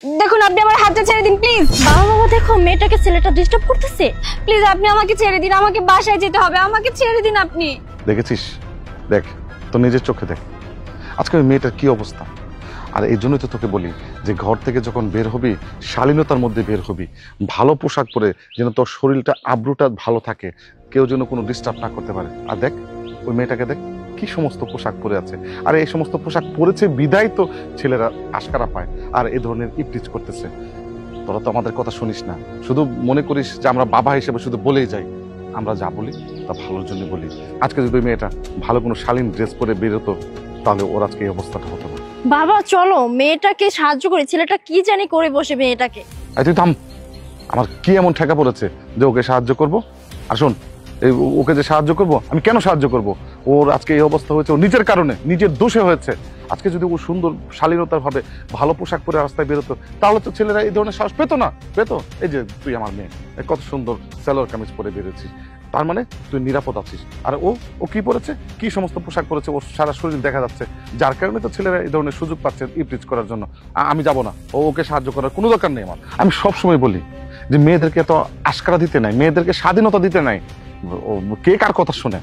দেখুন আপনি আমার হাতটা ছেড়ে দিন প্লিজ। বাবা বাবা দেখো মেয়েটাকে ছেলেটা ডিস্টার্ব করতেছে, প্লিজ আপনি আমাকে ছেড়ে দিন, আমাকে বাসায় যেতে হবে, আমাকে ছেড়ে দিন আপনি। দেখেছিস, দেখ তো নিজের চোখে দেখ আজকে ওই মেয়েটার কি অবস্থা। আর এই জন্যই তো তোকে বলি যে ঘর থেকে যখন বের হবি শালীনতার মধ্যে বের হবি, ভালো পোশাক পরে, যেন তোর শরীরটা আব্রুটা ভালো থাকে, কেউ যেন কোনো ডিস্টার্ব না করতে পারে। আর দেখ ওই মেয়েটাকে দেখ কি সমস্ত পোশাক পরে আছে, আর এই সমস্ত পোশাক পরেছে বিদায় তো ছেলেরা আশকারা পায় আর এই ধরনের ইপটিজ করতেছে। তোরা তো আমাদের কথা শুনিস না, শুধু মনে করিস যে আমরা বাবা হিসেবে শুধু বলেই যাই। আমরা যা বলি তা ভালোর জন্য বলি। আজকে যদি মেয়েটা ভালো কোনো শালীন ড্রেস পরে বেরোতো তাহলে ওর আজকে এই অবস্থাটা হতো না। বাবা চলো মেয়েটাকে সাহায্য করি, ছেলেটা কি জানি করে বসে মেয়েটাকে। তুই থাম, আমার কি এমন ঠেকা পড়েছে যে ওকে সাহায্য করব? আর শোন, ওকে যে সাহায্য করব, আমি কেন সাহায্য করব? ওর আজকে এই অবস্থা হয়েছে ও নিজের কারণে, নিজের দোষে হয়েছে। আজকে যদি ও সুন্দর শালীনতার ভাবে ভালো পোশাক পরে রাস্তায় বেরোতো তাহলে তো ছেলেরা এই ধরনের সাহস পেতো না, পেতো। এই যে তুই আমার মেয়ে, কত সুন্দর সালোয়ার কামিজ পরে বেরোছিস, তার মানে তুই নিরাপদ আছিস। আর ও কি পরেছে, কি সমস্ত পোশাক পরেছে, ওর সারা শরীর দেখা যাচ্ছে, যার কারণে তো ছেলেরা এই ধরনের সুযোগ পাচ্ছে ইপটিজ করার জন্য। আমি যাব না, ওকে সাহায্য করার কোনো দরকার নেই আমার। আমি সবসময় বলি যে মেয়েদেরকে এত আশকারা দিতে নাই, মেয়েদেরকে স্বাধীনতা দিতে নাই। কে কার কথা শুনে?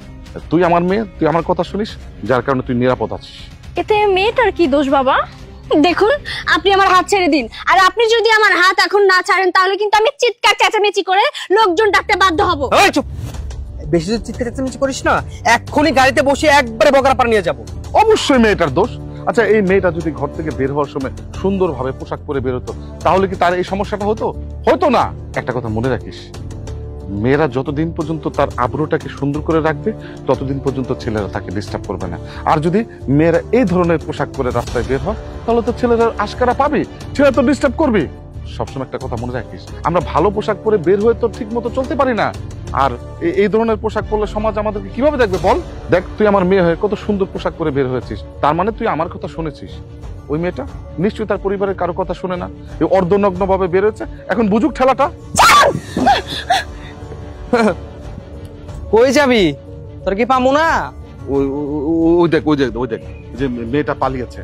তুই আমার মেয়ে, তুই আমার কথা শুনিস, যার কারণে তুই নিরাপদ আছিস। এতে মেয়েটার কি দোষ বাবা? দেখুন আপনি আমার হাত ছেড়ে দিন, আর আপনি যদি আমার হাত এখন না ছাড়েন তাহলে কিন্তু আমি চিৎকার চেঁচামেচি করে লোকজন ডাকতে বাধ্য হব। এই চুপ, বেশি যদি চিৎকার চেঁচামেচি করিস না এক্ষুনি গাড়িতে বসে একবারে বগরাপাড়া নিয়ে যাব। অবশ্যই মেয়েটার দোষ। আচ্ছা এই মেয়েটা যদি ঘর থেকে বের হওয়ার সময় সুন্দরভাবে পোশাক পরে বেরোতো তাহলে কি তার এই সমস্যাটা হতো? হতো না। একটা কথা মনে রাখিস, মেয়েরা যতদিন পর্যন্ত তার আবরুটাকে সুন্দর করে রাখবে ততদিন পর্যন্ত ছেলেরা তাকে ডিস্টার্ব করবে না। আর যদি মেয়েরা এই ধরনের পোশাক পরে রাস্তায় বের হয় তাহলে তো ছেলেরা আশকারা পাবে, ছেলেরা তো ডিস্টার্ব করবে। সবসময় একটা কথা মনে রাখিস, আমরা ভালো পোশাক পরে বের হয়ে তো ঠিক মতো চলতে পারি না। আর এই ধরনের পোশাক পরলে সমাজ আমাদেরকে কিভাবে দেখবে বল? দেখ তুই আমার মেয়ে হয়ে কত সুন্দর পোশাক পরে বের হয়েছিস, তার মানে তুই আমার কথা শুনেছিস। ওই মেয়েটা নিশ্চয়ই তার পরিবারের কারো কথা শুনে না, এই অর্ধনগ্ন ভাবে বের হয়েছে। এখন বুঝুক ঠেলাটা। কই যাবি? তোর কি পামু না? ওই দেখ ওই দেখ ওই দেখ যে মেয়েটা পালিয়েছে।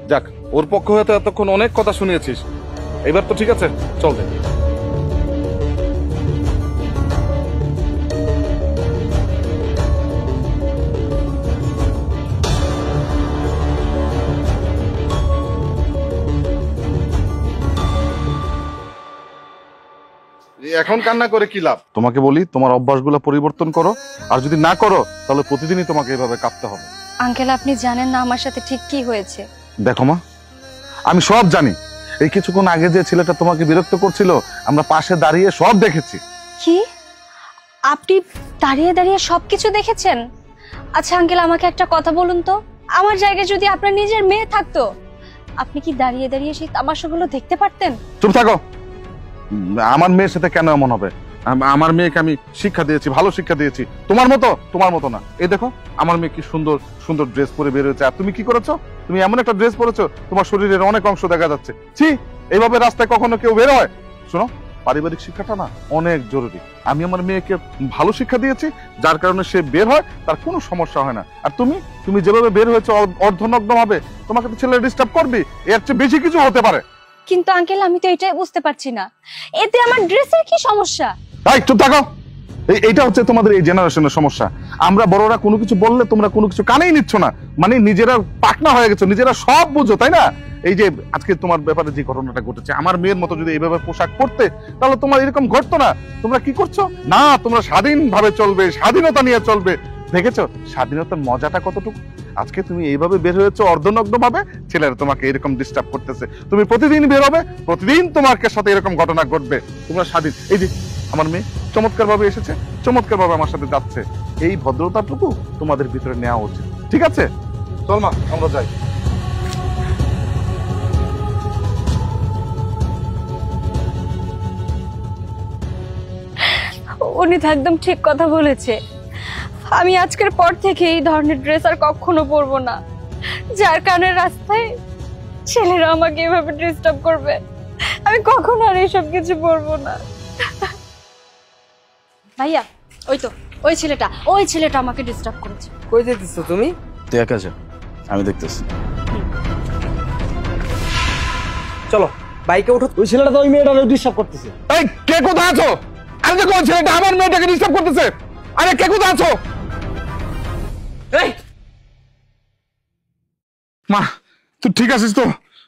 যাক, ওর পক্ষ হতে এতক্ষণ অনেক কথা শুনিয়েছিস, এবার তো ঠিক আছে, চল দেখ। এখন কান্না করে কি লাভ? তোমাকে বলি তোমার অভ্যাসগুলো পরিবর্তন করো, আর যদি না করো তাহলে প্রতিদিনই তোমাকে এভাবে কাঁদতে হবে। আঙ্কেল আপনি জানেন না আমার সাথে ঠিক কি হয়েছে? দেখো মা, আমি সব জানি। এই কিছুক্ষণ আগে যে ছেলেটা তোমাকে বিরক্ত করছিল আমরা পাশে দাঁড়িয়ে সব দেখেছি। কি আপনি দাঁড়িয়ে দাঁড়িয়ে সবকিছু দেখেছেন? আচ্ছা আঙ্কেল আমাকে একটা কথা বলুন তো, আমার জায়গায় যদি আপনার নিজের মেয়ে থাকতো আপনি কি দাঁড়িয়ে দাঁড়িয়ে সেই তামাশাগুলো দেখতে পারতেন? চুপ থাকো। আমার মেয়ের সাথে কেন এমন হবে? আমার মেয়েকে আমি শিক্ষা দিয়েছি, ভালো শিক্ষা দিয়েছি, তোমার মতো না। এই দেখো আমার মেয়ে কি সুন্দর সুন্দর ড্রেস পরে বের হয়েছে, আর তুমি কি করেছো? তুমি এমন একটা ড্রেস পরেছো তোমার শরীরের অনেক অংশ দেখা যাচ্ছে। ছি, এইভাবে রাস্তায় কখনো কেউ বের হয়? শোনো, পারিবারিক শিক্ষাটা না অনেক জরুরি। আমি আমার মেয়েকে ভালো শিক্ষা দিয়েছি, যার কারণে সে বের হয়, তার কোনো সমস্যা হয় না। আর তুমি যেভাবে বের হয়েছো অর্ধনগ্ন ভাবে, তোমাকে তো ছেলে ডিস্টার্ব করবে, এর চেয়ে বেশি কিছু হতে পারে। কিন্তু আঙ্কেল আমি তো এটাই বুঝতে পারছি না, এতে আমার ড্রেসের কি সমস্যা? এই চুপ থাকো। এইটা হচ্ছে তোমাদের এই জেনারেশনের সমস্যা। আমরা বড়রা কোনো কিছু বললে তোমরা কোনো কিছু কানেই নিচ্ছ না, মানে নিজেরা পাকনা হয়ে গেছো, নিজেরা সব বুঝো, তাই না? এই যে আজকে তোমার ব্যাপারে যে ঘটনাটা ঘটেছে, আমার মেয়ের মতো যদি এইভাবে পোশাক পরতে তাহলে তোমার এরকম ঘটতো না। তোমরা কি করছো না, তোমরা স্বাধীনভাবে চলবে, স্বাধীনতা নিয়ে চলবে। দেখেছো স্বাধীনতার মজাটা কতটুকু? আজকে তুমি এইভাবে বের হয়েছো অর্ধনগ্ন ভাবে, ছেলেরা তোমাকে এরকম ডিস্টার্ব করতেছে। তুমি প্রতিদিন বের হবে, প্রতিদিন তোমার সাথে এরকম ঘটনা ঘটবে। তোমরা স্বাধীন। এই যে আমার মেয়ে চমৎকার ভাবে এসেছে, চমৎকার ভাবে আমার সাথে যাচ্ছে, এই ভদ্রতাটুকু তোমাদের ভিতরে নেওয়া উচিত। ঠিক আছে, চল মা আমরা যাই। উনি তো একদম ঠিক কথা বলেছে। আমি আজকের পর থেকে এই ধরনের ড্রেস আর কখনো পরবো না, যার কারণে রাস্তায় ছেলেরা আমাকে এভাবে ডিস্টার্ব করবে। আমি কখনো আর এসব কিছু পরবো না। ভাইয়া ওই ছেলেটা আমাকে ডিস্টার্ব করেছে। কই যেতেছো তুমি? তুই একা যা, আমি দেখতেছি। চলো বাইকে ওঠো। ওই ছেলেটা তো ওই মেয়েটাকে ডিস্টার্ব করতেছে। এই কে কোথায় আছো? আরে দেখো ওই ছেলেটা আমার মেয়েটাকে ডিস্টার্ব করতেছে। আরে কে কোথায় আছো? এই মা তুই ঠিক আছিস তো?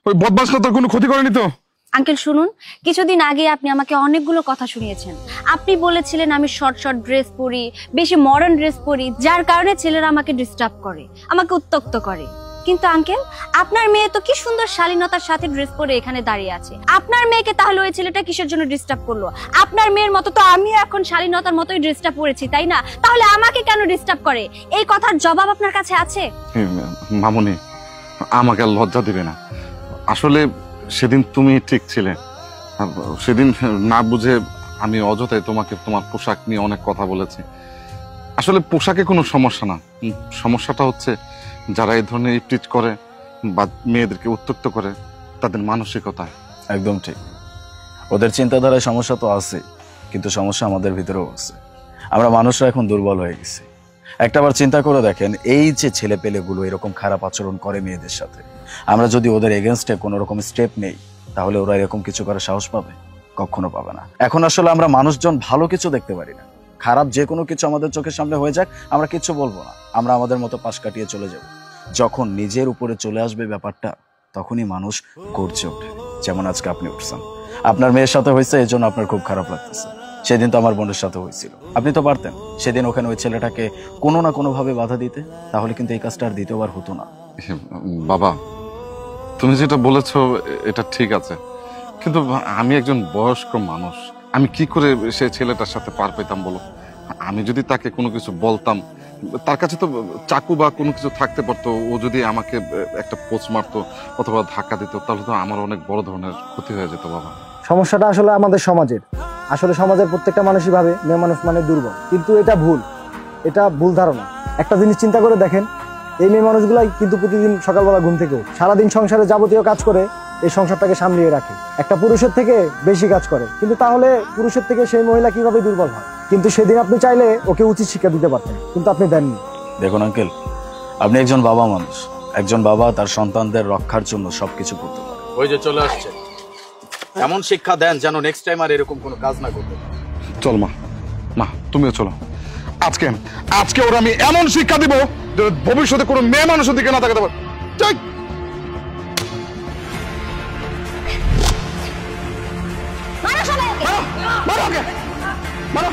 ওই বদমাশটা তোর কোনো ক্ষতি করেনি তো? আঙ্কেল শুনুন, কিছুদিন আগে আপনি আমাকে অনেকগুলো কথা শুনিয়েছেন। আপনি বলেছিলেন আমি শর্ট শর্ট ড্রেস পরি, বেশি মডার্ন ড্রেস পরি, যার কারণে ছেলেরা আমাকে ডিস্টার্ব করে, আমাকে উত্ত্যক্ত করে। কিন্তু আঙ্কেল, আপনার মেয়ে তো কি সুন্দর শালীনতার সাথে ড্রেস পরে এখানে দাঁড়িয়ে আছে। আপনার মেয়েকে তাহলে ওই ছেলেটা কিসের জন্য ডিস্টার্ব করলো? আপনার মেয়ের মতো তো আমিও এখন শালীনতার মতোই ড্রেসটা পরেছি, তাই না? তাহলে আমাকে কেন ডিস্টার্ব করে? এই কথার জবাব আপনার কাছে আছে? মামুনি, আমাকে আর লজ্জা দিবে না। আসলে সেদিন তুমি ঠিক ছিলে। সেদিন না বুঝে আমি অযথাই তোমাকে তোমার পোশাক নিয়ে অনেক কথা বলেছি। আসলে পোশাকে কোনো সমস্যা না, সমস্যাটা হচ্ছে যারা এই ধরনের ইপটিজ করে বা মেয়েদেরকে উত্ত্যক্ত করে তাদের মানসিকতা। একদম ঠিক। ওদের চিন্তাধারায় সমস্যা তো আছে, কিন্তু সমস্যা আমাদের ভিতরেও আছে। আমরা মানুষরা এখন দুর্বল হয়ে গেছি। একটাবার চিন্তা করে দেখেন, এই যে ছেলে পেলেগুলো এরকম খারাপ আচরণ করে মেয়েদের সাথে, আমরা যদি ওদের এগেনস্টে কোনো রকম স্টেপ নেই, তাহলে ওরা এরকম কিছু করার সাহস পাবে? কখনো পাবে না। এখন আসলে আমরা মানুষজন ভালো কিছু দেখতে পারি না। খারাপ যে কোনো কিছু আমাদের চোখের সামনে হয়ে যাক, আমরা কিচ্ছু বলবো না, আমরা আমাদের মতো পাশ কাটিয়ে চলে যাব। যখন নিজের উপরে চলে আসবে ব্যাপারটা, তখনই মানুষ গর্জে ওঠে। যেমন আজকে আপনি উঠছেন, আপনার মেয়ের সাথে হয়েছে, এই জন্য আপনার খুব খারাপ লাগতেছে। সেদিন তো আমার বোনের সাথে হয়েছিল, আপনি তো পারতেন সেদিন ওখানে ওই ছেলেটাকে কোনো না কোনো ভাবে বাধা দিতে, তাহলে কিন্তু এই কাজটা আর দ্বিতীয়বার হতো না। বাবা, তুমি যেটা বলেছো এটা ঠিক আছে, কিন্তু আমি একজন বয়স্ক মানুষ, আমি কি করে সে ছেলেটার সাথে পার পেতাম বলো? আমি যদি তাকে কোনো কিছু বলতাম, তার কাছে তো চাকু বা কোনো কিছু থাকতে পারতো, ও যদি আমাকে একটা পোচ মারতো অথবা ধাক্কা দিত, তাহলে তো আমার অনেক বড় ধরনের ক্ষতি হয়ে যেত। বাবা, সমস্যাটা আসলে আমাদের সমাজের। আসলে সমাজের প্রত্যেকটা মানুষই ভাবে মেয়ে মানুষ মানে দুর্বল, কিন্তু এটা ভুল, এটা ভুল ধারণা। একটা জিনিস চিন্তা করে দেখেন, এই মেয়ে মানুষগুলাই কিন্তু প্রতিদিন সকালবেলা ঘুম থেকে সারাদিন সংসারে যাবতীয় কাজ করে এই সংসারটাকে সামলিয়ে রাখে। একটা পুরুষের থেকে বেশি কাজ করে, কিন্তু তাহলে পুরুষের থেকে সেই মহিলা কিভাবে দুর্বল হয়? কিন্তু সেদিন আপনি চাইলে ওকে উচিত শিক্ষা দিতে পারতেন, কিন্তু আপনি দেননি। দেখুন আঙ্কেল, আপনি একজন বাবা মানুষ, একজন বাবা তার সন্তানদের রক্ষার জন্য সবকিছু করতে পারে। ওই যে চলে আসছে, এমন শিক্ষা দেন যেন নেক্সট টাইম আর এরকম কোনো কাজ না করতে পারে। চল মা, মা তুমিও চলো। আজকে আজকে ওরা আমি এমন শিক্ষা দিব যে ভবিষ্যতে কোনো মেয়ে মানুষের দিকে না তাকাতে পারে। মারো, মারো ওকে, মারো।